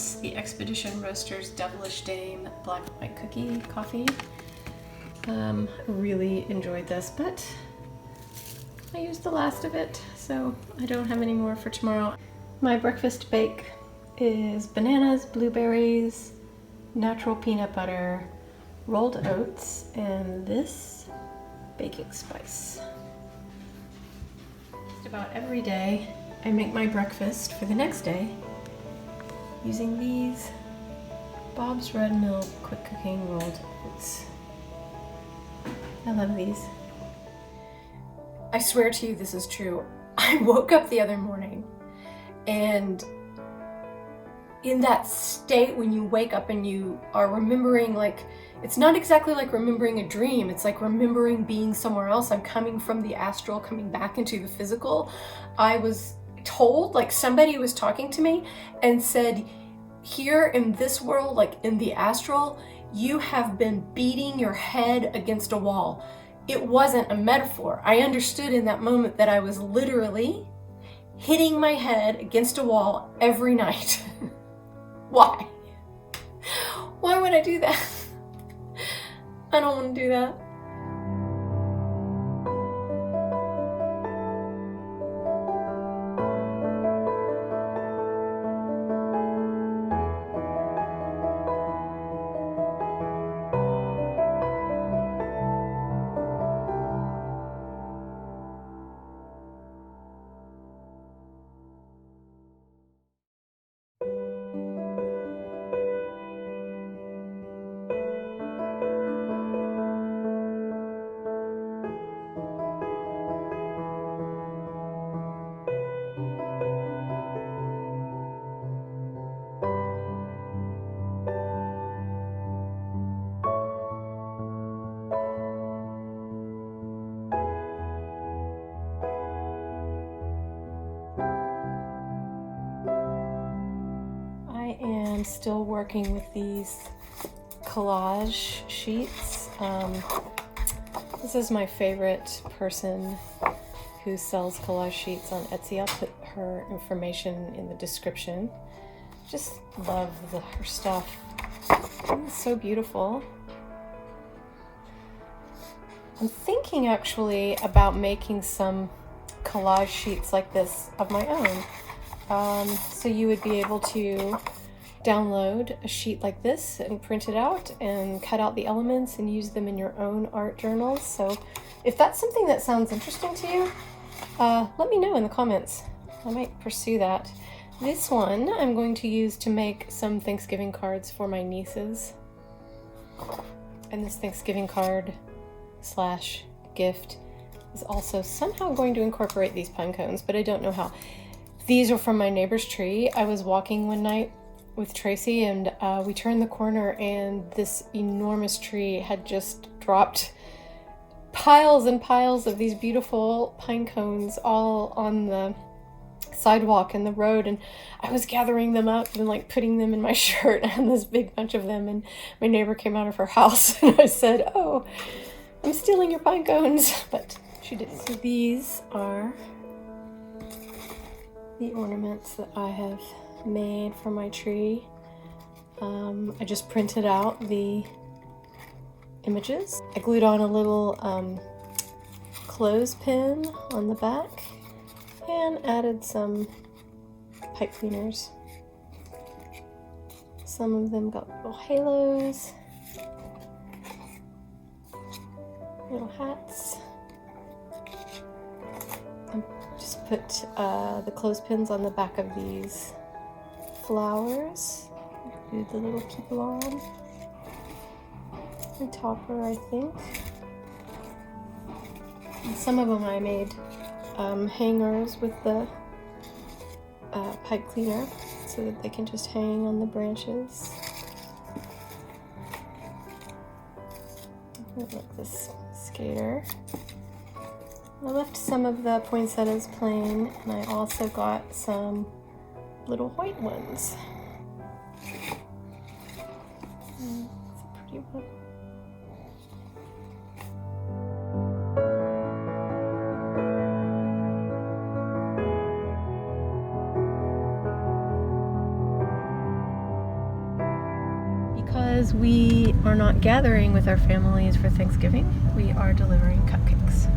this, the Expedition Roasters Devilish Dame Black and White Cookie Coffee. I really enjoyed this, but I used the last of it, so I don't have any more for tomorrow. My breakfast bake is bananas, blueberries, natural peanut butter, rolled oats, and this baking spice. Just about every day I make my breakfast for the next day using these Bob's Red Mill quick cooking rolled oats. I love these. I swear to you this is true. I woke up the other morning and in that state when you wake up and you are remembering, like, it's not exactly like remembering a dream, it's like remembering being somewhere else. I'm coming from the astral, coming back into the physical. I was told, like somebody was talking to me and said, here in this world, like in the astral, you have been beating your head against a wall. It wasn't a metaphor. I understood in that moment that I was literally hitting my head against a wall every night. Why? Why would I do that? I don't want to do that. I'm still working with these collage sheets. This is my favorite person who sells collage sheets on Etsy. I'll put her information in the description. Just love her stuff. It's so beautiful. I'm thinking actually about making some collage sheets like this of my own. So you would be able to download a sheet like this and print it out and cut out the elements and use them in your own art journals. So if that's something that sounds interesting to you, let me know in the comments. I might pursue that. This one I'm going to use to make some Thanksgiving cards for my nieces. And this Thanksgiving card / gift is also somehow going to incorporate these pine cones, but I don't know how. These are from my neighbor's tree. I was walking one night with Tracy and we turned the corner and this enormous tree had just dropped piles and piles of these beautiful pine cones all on the sidewalk and the road, and I was gathering them up and like putting them in my shirt. I had this big bunch of them and my neighbor came out of her house and I said, "Oh, I'm stealing your pine cones," but she didn't. So these are the ornaments that I have made for my tree. I just printed out the images. I glued on a little clothespin on the back and added some pipe cleaners. Some of them got little halos, little hats. I just put the clothespins on the back of these flowers. Do the little people on the topper, I think. And some of them I made hangers with the pipe cleaner so that they can just hang on the branches. Like this skater. I left some of the poinsettias plain, and I also got some little white ones. It's a pretty one. because we are not gathering with our families for Thanksgiving, we are delivering cupcakes.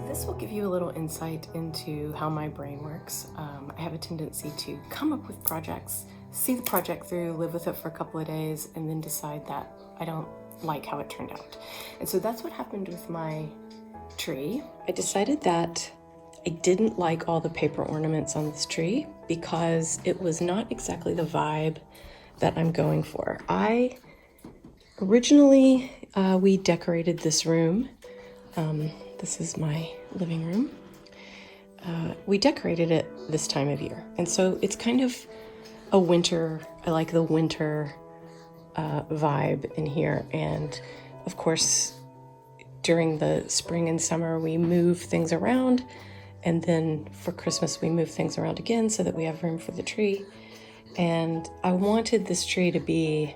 This will give you a little insight into how my brain works. I have a tendency to come up with projects, see the project through, live with it for a couple of days, and then decide that I don't like how it turned out. And so that's what happened with my tree. I decided that I didn't like all the paper ornaments on this tree because it was not exactly the vibe that I'm going for. Originally, we decorated this room. This is my living room. We decorated it this time of year. And so it's kind of a winter, I like the winter vibe in here. And of course, during the spring and summer, we move things around. And then for Christmas, we move things around again so that we have room for the tree. And I wanted this tree to be,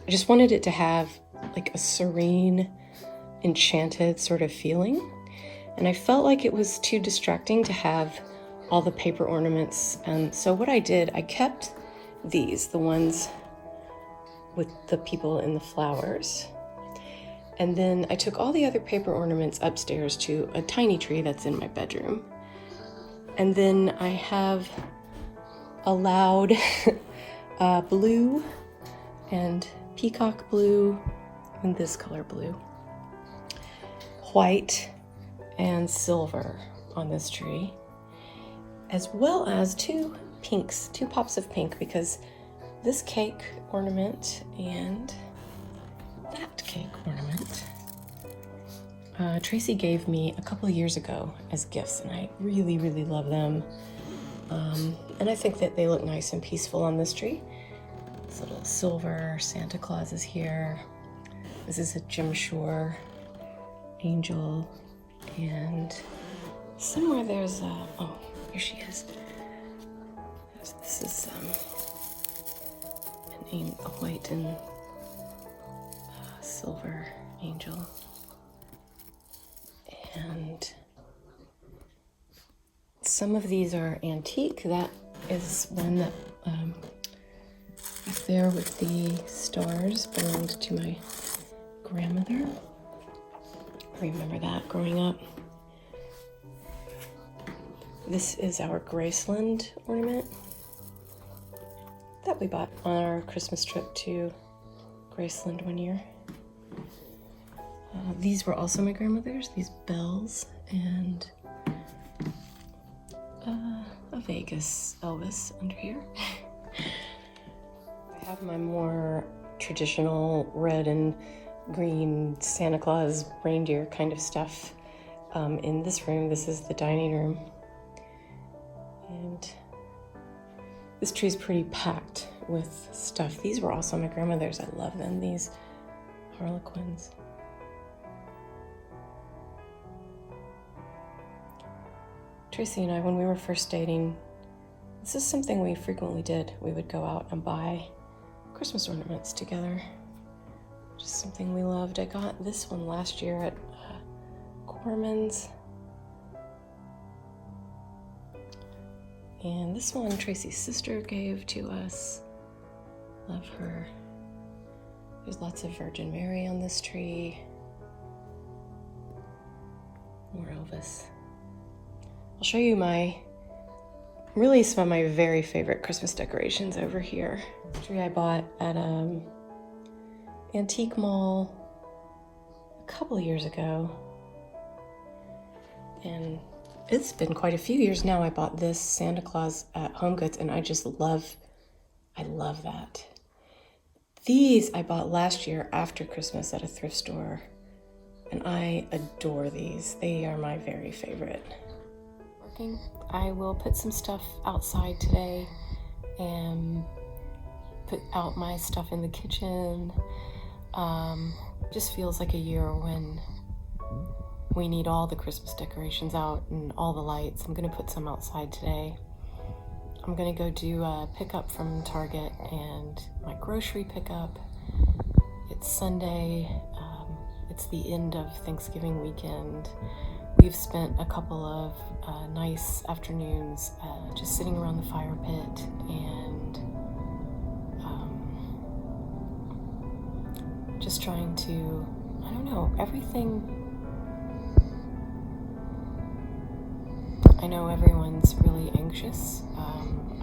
I just wanted it to have like a serene, enchanted sort of feeling. And I felt like it was too distracting to have all the paper ornaments. And so what I did, I kept these, the ones with the people in the flowers. And then I took all the other paper ornaments upstairs to a tiny tree that's in my bedroom. And then I have a loud blue and peacock blue and this color blue, white and silver on this tree, as well as two pinks, two pops of pink, because this cake ornament and that cake ornament Tracy gave me a couple of years ago as gifts, and I really, really love them. And I think that they look nice and peaceful on this tree. This little silver Santa Claus is here. This is a Jim Shore angel. And somewhere there's oh, here she is. This is a white and silver angel. And some of these are antique. That is one that is there with the stars, belonged to my grandmother. I remember that growing up. This is our Graceland ornament that we bought on our Christmas trip to Graceland one year. These were also my grandmother's, these bells, and a Vegas Elvis under here. I have my more traditional red and green Santa Claus reindeer kind of stuff in this room. This is the dining room. And this tree is pretty packed with stuff. These were also my grandmother's. I love them, these Harlequins. Tracy and I, when we were first dating, this is something we frequently did. We would go out and buy Christmas ornaments together. Just something we loved. I got this one last year at Ornaments. And this one Tracy's sister gave to us. Love her. There's lots of Virgin Mary on this tree. More Elvis. I'll show you really some of my very favorite Christmas decorations over here. Tree I bought at Antique Mall a couple of years ago. And it's been quite a few years now. I bought this Santa Claus at Home Goods, and I love that. These I bought last year after Christmas at a thrift store, and I adore these. They are my very favorite. I will put some stuff outside today and put out my stuff in the kitchen. Just feels like a year when we need all the Christmas decorations out and all the lights. I'm gonna put some outside today. I'm gonna go do a pickup from Target and my grocery pickup. It's Sunday. It's the end of Thanksgiving weekend. We've spent a couple of nice afternoons just sitting around the fire pit and just trying to, I don't know, everything. I know everyone's really anxious.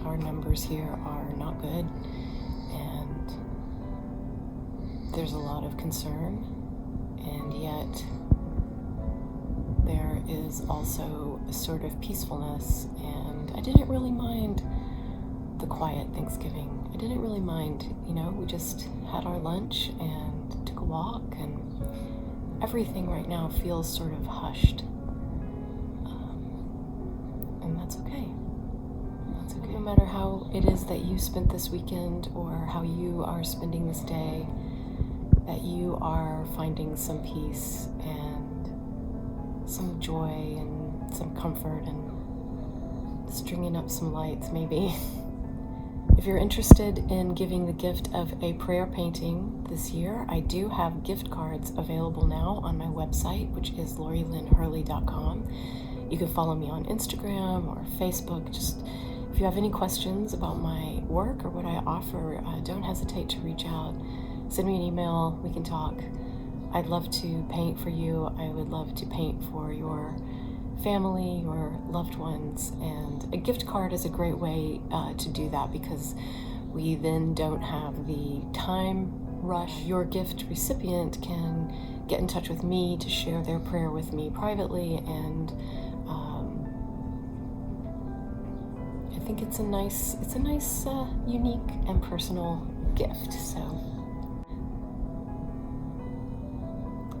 Our numbers here are not good, and there's a lot of concern, and yet there is also a sort of peacefulness, and I didn't really mind the quiet Thanksgiving. I didn't really mind, we just had our lunch and took a walk, and everything right now feels sort of hushed. And that's okay. That's okay. No matter how it is that you spent this weekend or how you are spending this day, that you are finding some peace and some joy and some comfort and stringing up some lights maybe. If you're interested in giving the gift of a prayer painting this year, I do have gift cards available now on my website, which is Lori-Lyn.com. You can follow me on Instagram or Facebook. Just if you have any questions about my work or what I offer, don't hesitate to reach out. Send me an email. We can talk. I'd love to paint for you. I would love to paint for your family, your loved ones, and a gift card is a great way to do that because we then don't have the time rush. Your gift recipient can get in touch with me to share their prayer with me privately, and I think it's a nice, unique and personal gift. So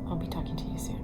I'll be talking to you soon.